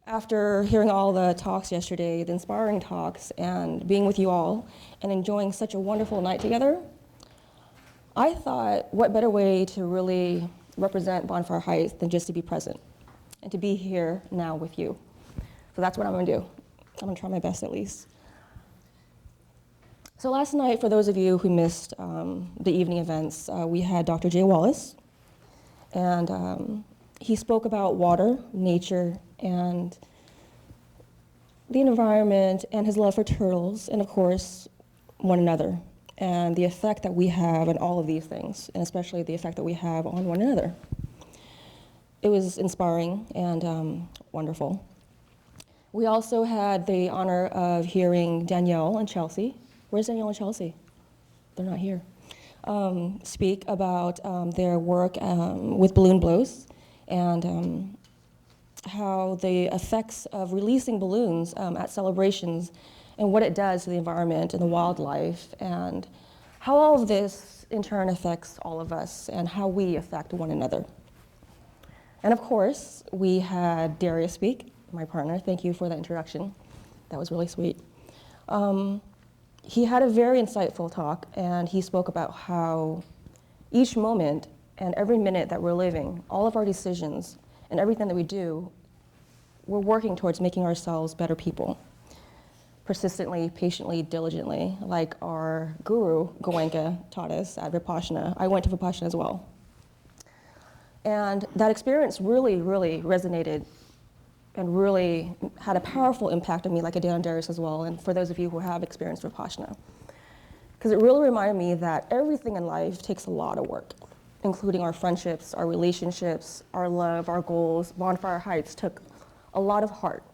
After hearing all the talks yesterday, the inspiring talks, and being with you all, and enjoying such a wonderful night together, I thought, what better way to really represent Bonfire Heights than just to be present and to be here now with you. So that's what I'm gonna do. I'm gonna try my best at least. So last night, for those of you who missed the evening events, we had Dr. Jay Wallace, and he spoke about water, nature, and the environment, and his love for turtles, and of course, one another, and the effect that we have on all of these things, and especially the effect that we have on one another. It was inspiring and wonderful. We also had the honor of hearing Danielle and Chelsea. Where's Danielle and Chelsea? They're not here. Speak about their work with balloon blows and how the effects of releasing balloons at celebrations and what it does to the environment and the wildlife, and how all of this in turn affects all of us and how we affect one another. And of course, we had Darius speak, my partner. Thank you for that introduction. That was really sweet. He had a very insightful talk, and he spoke about how each moment and every minute that we're living, all of our decisions and everything that we do, we're working towards making ourselves better people. Persistently, patiently, diligently, like our guru, Goenka, taught us at Vipassana. I went to Vipassana as well. And that experience really, really resonated and really had a powerful impact on me, like it did on Darius as well, and for those of you who have experienced Vipassana. Because it really reminded me that everything in life takes a lot of work, including our friendships, our relationships, our love, our goals. Bonfire Heights took a lot of heart.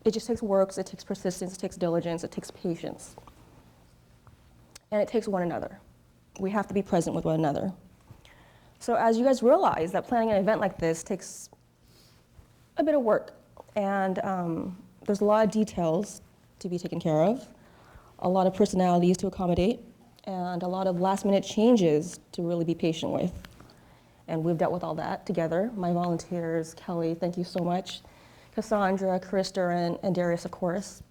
It just takes work, it takes persistence, it takes diligence, it takes patience. And it takes one another. We have to be present with one another. So as you guys realize that planning an event like this takes a bit of work, and there's a lot of details to be taken care of, a lot of personalities to accommodate, and a lot of last-minute changes to really be patient with. And we've dealt with all that together. My volunteers, Kelly, thank you so much, Cassandra, Krista, and Darius, of course.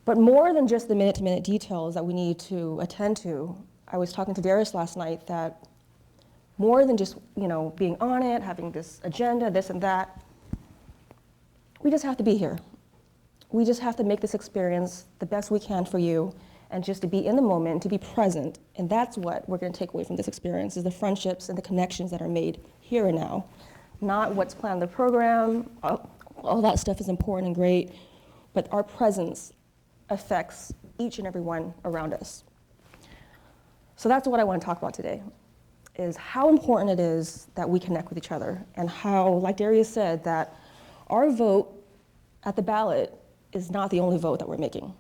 But more than just the minute-to-minute details that we need to attend to, I was talking to Darius last night that more than just, being on it, having this agenda, this and that, we just have to be here. We just have to make this experience the best we can for you, and just to be in the moment, to be present. And that's what we're going to take away from this experience, is the friendships and the connections that are made here and now. Not what's planned in the program. All that stuff is important and great, but our presence affects each and every one around us. So that's what I want to talk about today, is how important it is that we connect with each other, and how, like Darius said, that our vote at the ballot is not the only vote that we're making.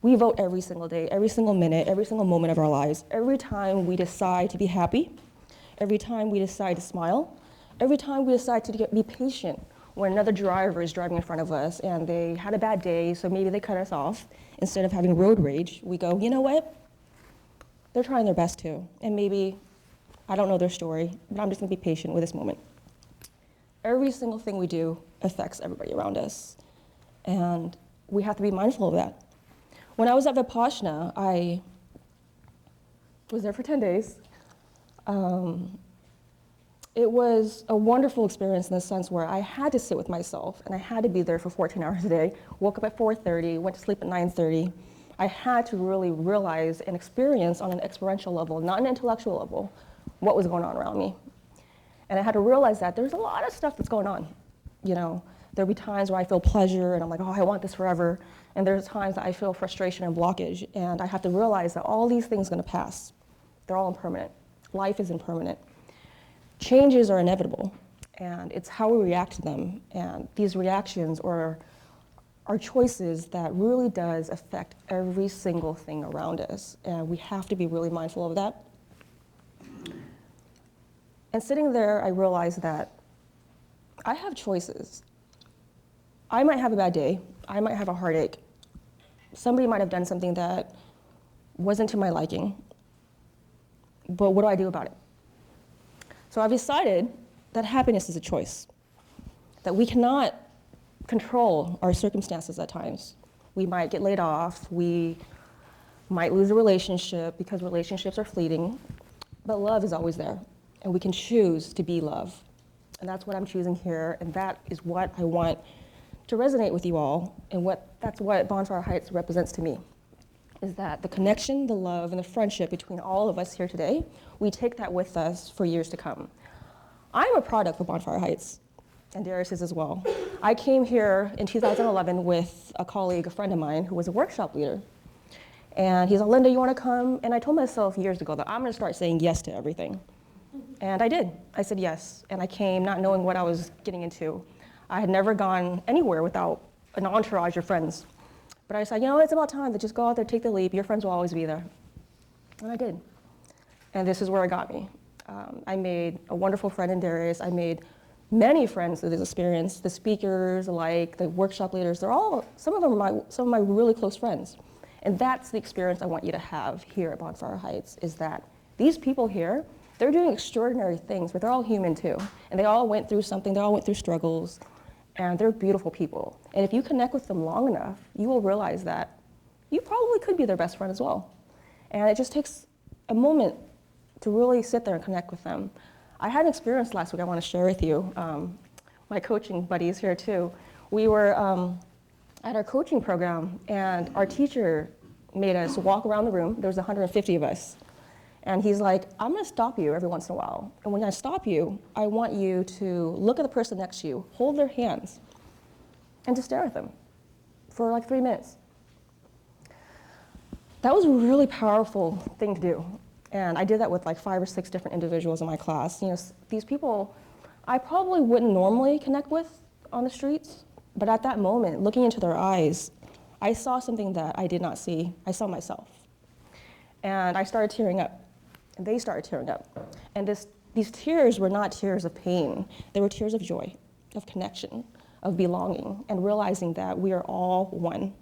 We vote every single day, every single minute, every single moment of our lives. Every time we decide to be happy, every time we decide to smile, every time we decide to be patient when another driver is driving in front of us and they had a bad day, so maybe they cut us off. Instead of having road rage, we go, you know what? They're trying their best too. And maybe, I don't know their story, but I'm just gonna be patient with this moment. Every single thing we do affects everybody around us. And we have to be mindful of that. When I was at Vipassana, I was there for 10 days. It was a wonderful experience in the sense where I had to sit with myself, and I had to be there for 14 hours a day. Woke up at 4:30, went to sleep at 9:30. I had to really realize and experience on an experiential level, not an intellectual level, what was going on around me. And I had to realize that there's a lot of stuff that's going on. There'll be times where I feel pleasure and I'm like, oh, I want this forever. And there's times that I feel frustration and blockage. And I have to realize that all these things are gonna pass. They're all impermanent. Life is impermanent. Changes are inevitable, and it's how we react to them. And these reactions or our choices that really does affect every single thing around us. And we have to be really mindful of that. And sitting there, I realized that I have choices. I might have a bad day. I might have a heartache. Somebody might have done something that wasn't to my liking. But what do I do about it? So I've decided that happiness is a choice, that we cannot control our circumstances at times. We might get laid off, we might lose a relationship because relationships are fleeting, but love is always there, and we can choose to be love. And that's what I'm choosing here, and that is what I want to resonate with you all, and that's what Bonfire Heights represents to me, is that the connection, the love, and the friendship between all of us here today, we take that with us for years to come. I'm a product of Bonfire Heights, and Darius is as well. I came here in 2011 with a colleague, a friend of mine, who was a workshop leader. And he's like, Lynda, you want to come? And I told myself years ago that I'm going to start saying yes to everything. And I did. I said yes. And I came not knowing what I was getting into. I had never gone anywhere without an entourage of friends. But I said, it's about time to just go out there, take the leap. Your friends will always be there. And I did. And this is where it got me. I made a wonderful friend in Darius. I made many friends through this experience. The speakers, the workshop leaders, some of them are some of my really close friends. And that's the experience I want you to have here at Bonfire Heights, is that these people here, they're doing extraordinary things, but they're all human too. And they all went through something, they all went through struggles, and they're beautiful people. And if you connect with them long enough, you will realize that you probably could be their best friend as well. And it just takes a moment to really sit there and connect with them. I had an experience last week I want to share with you. My coaching buddies here too. We were at our coaching program, and our teacher made us walk around the room. There was 150 of us. And he's like, I'm going to stop you every once in a while. And when I stop you, I want you to look at the person next to you, hold their hands, and just stare at them for like 3 minutes. That was a really powerful thing to do. And I did that with like 5 or 6 different individuals in my class. These people I probably wouldn't normally connect with on the streets, but at that moment, looking into their eyes, I saw something that I did not see. I saw myself. And I started tearing up. And they started tearing up. And these tears were not tears of pain. They were tears of joy, of connection, of belonging, and realizing that we are all one.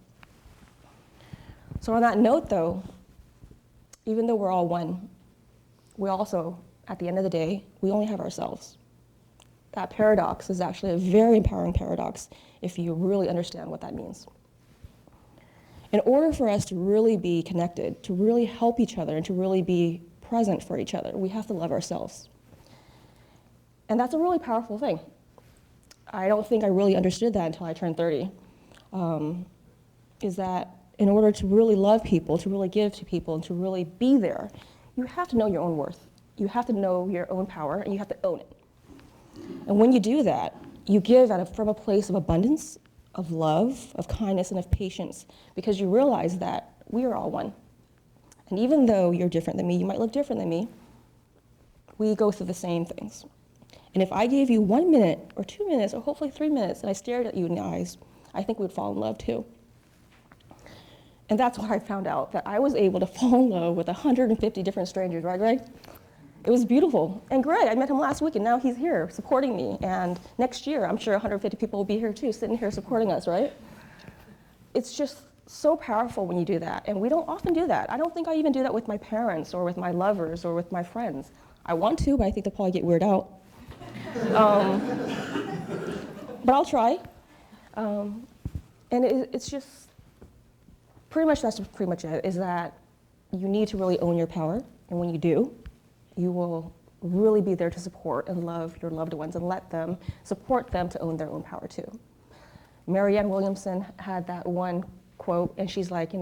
So on that note, though, even though we're all one, we also, at the end of the day, we only have ourselves. That paradox is actually a very empowering paradox if you really understand what that means. In order for us to really be connected, to really help each other, and to really be present for each other, we have to love ourselves. And that's a really powerful thing. I don't think I really understood that until I turned 30, is that in order to really love people, to really give to people, and to really be there, you have to know your own worth. You have to know your own power, and you have to own it. And when you do that, you give from a place of abundance, of love, of kindness, and of patience, because you realize that we are all one. And even though you're different than me, you might look different than me, we go through the same things. And if I gave you 1 minute, or 2 minutes, or hopefully 3 minutes, and I stared at you in the eyes, I think we would fall in love too. And that's why I found out that I was able to fall in love with 150 different strangers, right, Greg? It was beautiful. And Greg, I met him last week, and now he's here supporting me. And next year, I'm sure 150 people will be here too, sitting here supporting us, right? It's just so powerful when you do that. And we don't often do that. I don't think I even do that with my parents or with my lovers or with my friends. I want to, but I think they'll probably get weirded out. But I'll try. And it's just, that's pretty much it, is that you need to really own your power. And when you do, you will really be there to support and love your loved ones and let them support them to own their own power too. Marianne Williamson had that one quote, and she's like,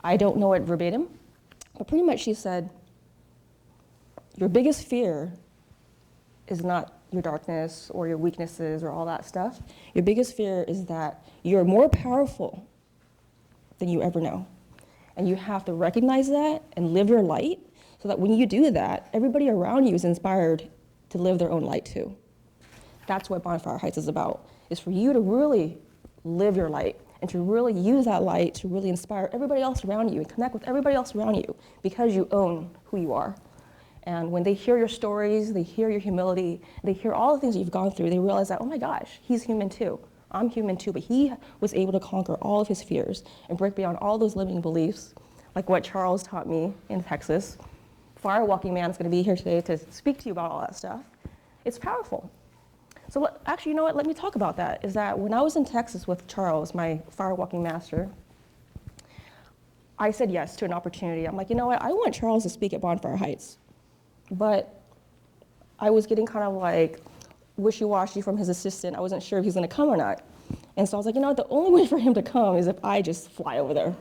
I don't know it verbatim, but pretty much she said, your biggest fear is not your darkness or your weaknesses or all that stuff. Your biggest fear is that you're more powerful than you ever know. And you have to recognize that and live your light so that when you do that, everybody around you is inspired to live their own light too. That's what Bonfire Heights is about, is for you to really live your light and to really use that light to really inspire everybody else around you and connect with everybody else around you because you own who you are. And when they hear your stories, they hear your humility, they hear all the things you've gone through, they realize that, oh my gosh, he's human too. I'm human too, but he was able to conquer all of his fears and break beyond all those limiting beliefs, like what Charles taught me in Texas. Firewalking Man is going to be here today to speak to you about all that stuff. It's powerful. So actually, you know what, let me talk about that, is that when I was in Texas with Charles, my firewalking master, I said yes to an opportunity. I'm like, you know what, I want Charles to speak at Bonfire Heights. But I was getting kind of like wishy-washy from his assistant. I wasn't sure if he was gonna come or not. And so I was like, you know what, the only way for him to come is if I just fly over there.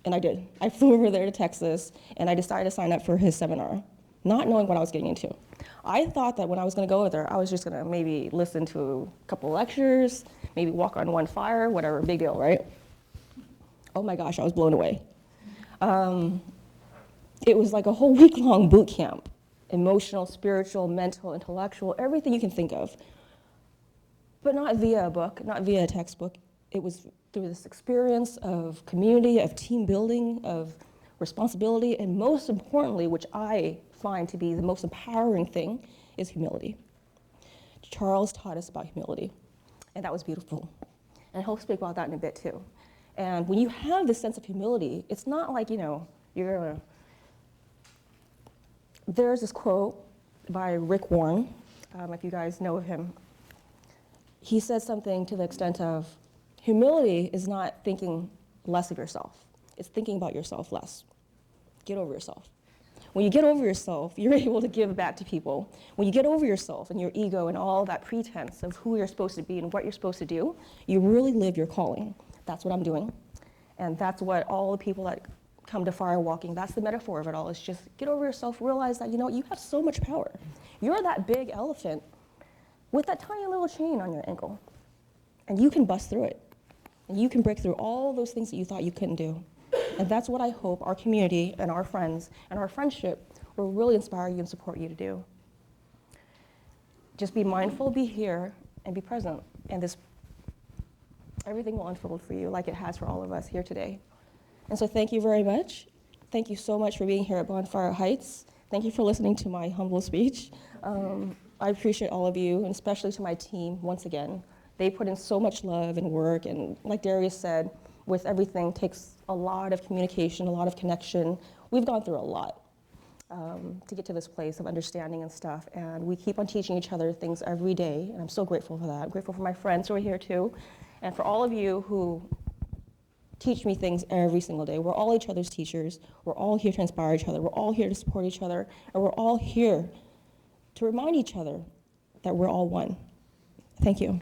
And I did. I flew over there to Texas, and I decided to sign up for his seminar, not knowing what I was getting into. I thought that when I was gonna go over there, I was just gonna maybe listen to a couple lectures, maybe walk on one fire, whatever, big deal, right? Oh my gosh, I was blown away. It was like a whole week-long boot camp, emotional, spiritual, mental, intellectual, everything you can think of. But not via a book, not via a textbook. It was through this experience of community, of team building, of responsibility, and most importantly, which I find to be the most empowering thing, is humility. Charles taught us about humility, and that was beautiful. And he'll speak about that in a bit too. And when you have this sense of humility, it's not like, you know, you're gonna. There's this quote by Rick Warren, if you guys know of him. He said something to the extent of, humility is not thinking less of yourself. It's thinking about yourself less. Get over yourself. When you get over yourself, you're able to give back to people. When you get over yourself and your ego and all that pretense of who you're supposed to be and what you're supposed to do, you really live your calling. That's what I'm doing. And that's what all the people that come to fire walking, that's the metaphor of it all, is just get over yourself, realize that, you know, you have so much power. You're that big elephant with that tiny little chain on your ankle. And you can bust through it. And you can break through all those things that you thought you couldn't do. And that's what I hope our community and our friends and our friendship will really inspire you and support you to do. Just be mindful, be here, and be present. And everything will unfold for you like it has for all of us here today. And so thank you very much. Thank you so much for being here at Bonfire Heights. Thank you for listening to my humble speech. I appreciate all of you, and especially to my team, once again. They put in so much love and work, and like Darius said, with everything takes a lot of communication, a lot of connection. We've gone through a lot to get to this place of understanding and stuff, and we keep on teaching each other things every day, and I'm so grateful for that. I'm grateful for my friends who are here too, and for all of you who teach me things every single day. We're all each other's teachers. We're all here to inspire each other. We're all here to support each other, and we're all here to remind each other that we're all one. Thank you.